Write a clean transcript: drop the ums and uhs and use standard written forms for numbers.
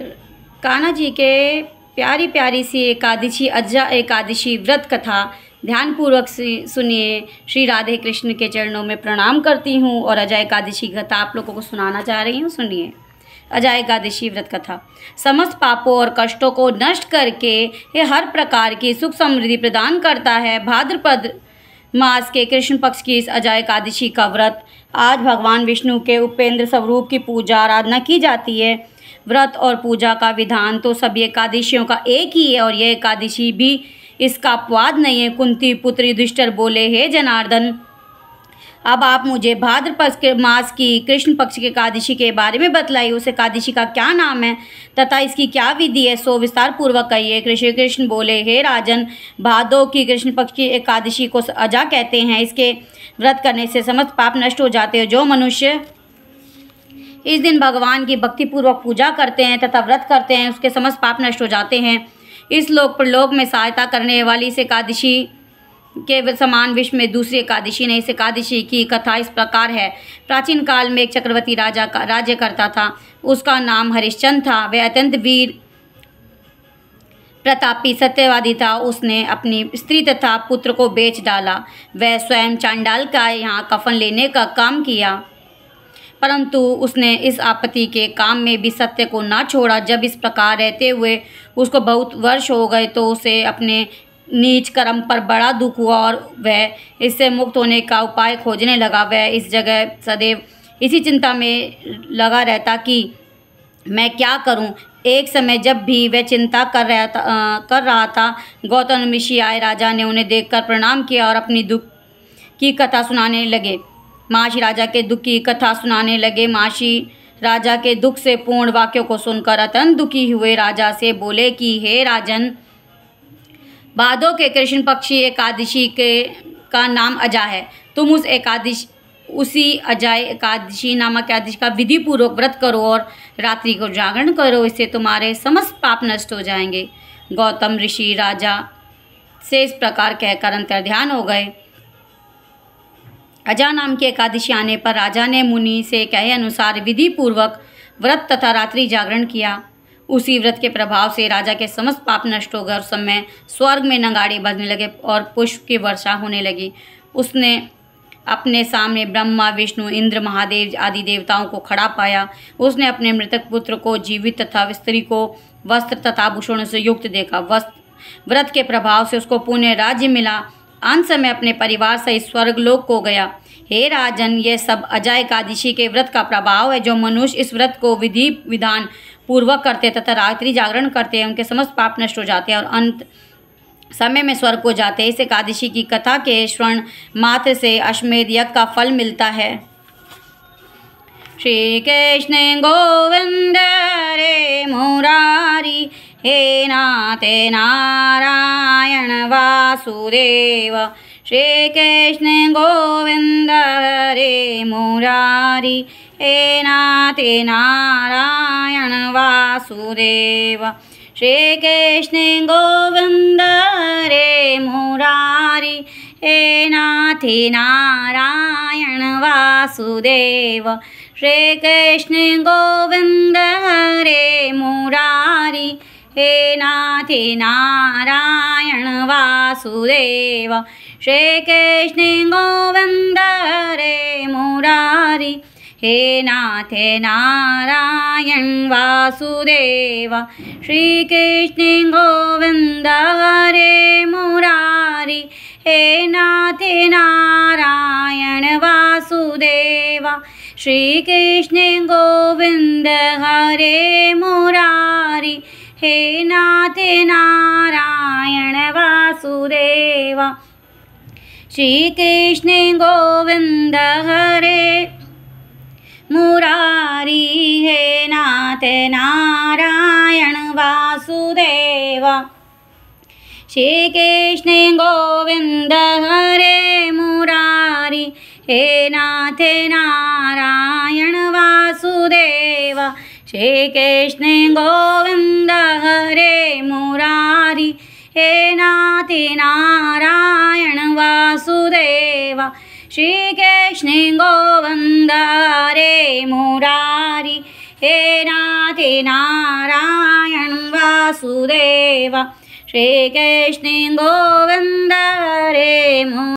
कान्हा जी के प्यारी प्यारी सी एकादशी अज्जा एकादशी व्रत कथा ध्यानपूर्वक सुनिए। श्री राधे कृष्ण के चरणों में प्रणाम करती हूँ और अज्जा एकादशी कथा आप लोगों को सुनाना चाह रही हूँ। सुनिए अज्जा एकादशी व्रत कथा। समस्त पापों और कष्टों को नष्ट करके ये हर प्रकार की सुख समृद्धि प्रदान करता है। भाद्रपद मास के कृष्ण पक्ष की इस अज्जा एकादशी का व्रत आज भगवान विष्णु के उपेंद्र स्वरूप की पूजा आराधना की जाती है। व्रत और पूजा का विधान तो सभी एकादशियों का एक ही है और यह एकादशी भी इसका अपवाद नहीं है। कुंती पुत्र युधिष्ठिर बोले, हे जनार्दन, अब आप मुझे भाद्रपद के मास की कृष्ण पक्ष की एकादशी के बारे में बतलाइए। उस एकादशी का क्या नाम है तथा इसकी क्या विधि है, सो विस्तार पूर्वक कहिए। श्री कृष्ण बोले, हे राजन, भादो की कृष्ण पक्ष की एकादशी को अज्जा कहते हैं। इसके व्रत करने से समस्त पाप नष्ट हो जाते हैं। जो मनुष्य इस दिन भगवान की भक्तिपूर्वक पूजा करते हैं तथा व्रत करते हैं, उसके समस्त पाप नष्ट हो जाते हैं। इस लोक परलोक में सहायता करने वाली इस एकादशी के समान विश्व में दूसरी एकादशी नहीं। इस एकादशी की कथा इस प्रकार है। प्राचीन काल में एक चक्रवर्ती राजा का राज्य करता था। उसका नाम हरिश्चंद्र था। वह अत्यंत वीर प्रतापी सत्यवादी था। उसने अपनी स्त्री तथा पुत्र को बेच डाला। वह स्वयं चांडाल का यहाँ कफन लेने का काम किया, परंतु उसने इस आपत्ति के काम में भी सत्य को ना छोड़ा। जब इस प्रकार रहते हुए उसको बहुत वर्ष हो गए तो उसे अपने नीच कर्म पर बड़ा दुख हुआ और वह इससे मुक्त होने का उपाय खोजने लगा। वह इस जगह सदैव इसी चिंता में लगा रहता कि मैं क्या करूं। एक समय जब भी वह चिंता कर रहा था, गौतम ऋषि आए। राजा ने उन्हें देखकर प्रणाम किया और अपनी दुख की कथा सुनाने लगे। महर्षि राजा के दुख की कथा सुनाने लगे। महर्षि राजा के दुख से पूर्ण वाक्यों को सुनकर अत्यंत दुखी हुए राजा से बोले कि हे राजन, भादो के कृष्ण पक्षी एकादशी का नाम अज्जा है। तुम उसी अज्जा एकादशी नामक एकादशी का विधि पूर्वक व्रत करो और रात्रि को जागरण करो। इससे तुम्हारे समस्त पाप नष्ट हो जाएंगे। गौतम ऋषि राजा से इस प्रकार कहकर अंतर ध्यान हो गए। अज्जा नाम की एकादशी आने पर राजा ने मुनि से कहे अनुसार विधि पूर्वक व्रत तथा रात्रि जागरण किया। उसी व्रत के प्रभाव से राजा के समस्त पाप नष्ट हो गए। उस समय स्वर्ग में नगाड़े बजने लगे और पुष्प की वर्षा होने लगी। उसने अपने सामने ब्रह्मा, विष्णु, इंद्र, महादेव आदि देवताओं को खड़ा पाया। उसने अपने मृतक पुत्र को जीवित तथा स्त्री को वस्त्र तथा आभूषणों से युक्त देखा। व्रत के प्रभाव से उसको पुण्य राज्य मिला। अंत समय अपने परिवार सहित स्वर्गलोक को गया। हे राजन, यह सब अज्जा एकादशी के व्रत का प्रभाव है। जो मनुष्य इस व्रत को विधि विधान पूर्वक करते तथा रात्रि जागरण करते हैं, उनके समस्त पाप नष्ट हो जाते हैं और अंत समय में स्वर्ग को जाते हैं। इस एकादशी की कथा के श्रवण मात्र से अश्वमेध यज्ञ का फल मिलता है। श्री कृष्ण गोविंद रे मुरारी, हे नाथ नारायण वासुदेव। श्री कृष्ण गोविंद रे मुरारी, हे नाथ नारायण वासुदेव। श्री कृष्ण गोविंद रे मुरारी, हे नाथ नारायण वासुदेव। श्री कृष्ण गोविंद रे मुरारी, हे नाथ नारायण वासुदेव। श्री कृष्ण गोविंद रे मुरारी, हे नाथ नारायण वासुदेव। श्री कृष्ण गोविंद रे मुरारी, हे नाथ नारायण वासुदेव। श्री कृष्ण गोविंद हरे मुरारी, हे नाथ नारायण वासुदेव। श्री कृष्ण गोविंद हरे मुरारी, हे नाथ नारायण वासुदेव। श्री कृष्ण गोविंद हरे मुरारी, हे नाथ नारायण वासुदेव। श्री कृष्ण गोविंद हरे मुरारी, हे नाथ नारायण वासुदेव। श्री कृष्ण गोविंद हरे मुरारी, हे नाथ नारायण वासुदेव श्री कृष्ण गोविंद रे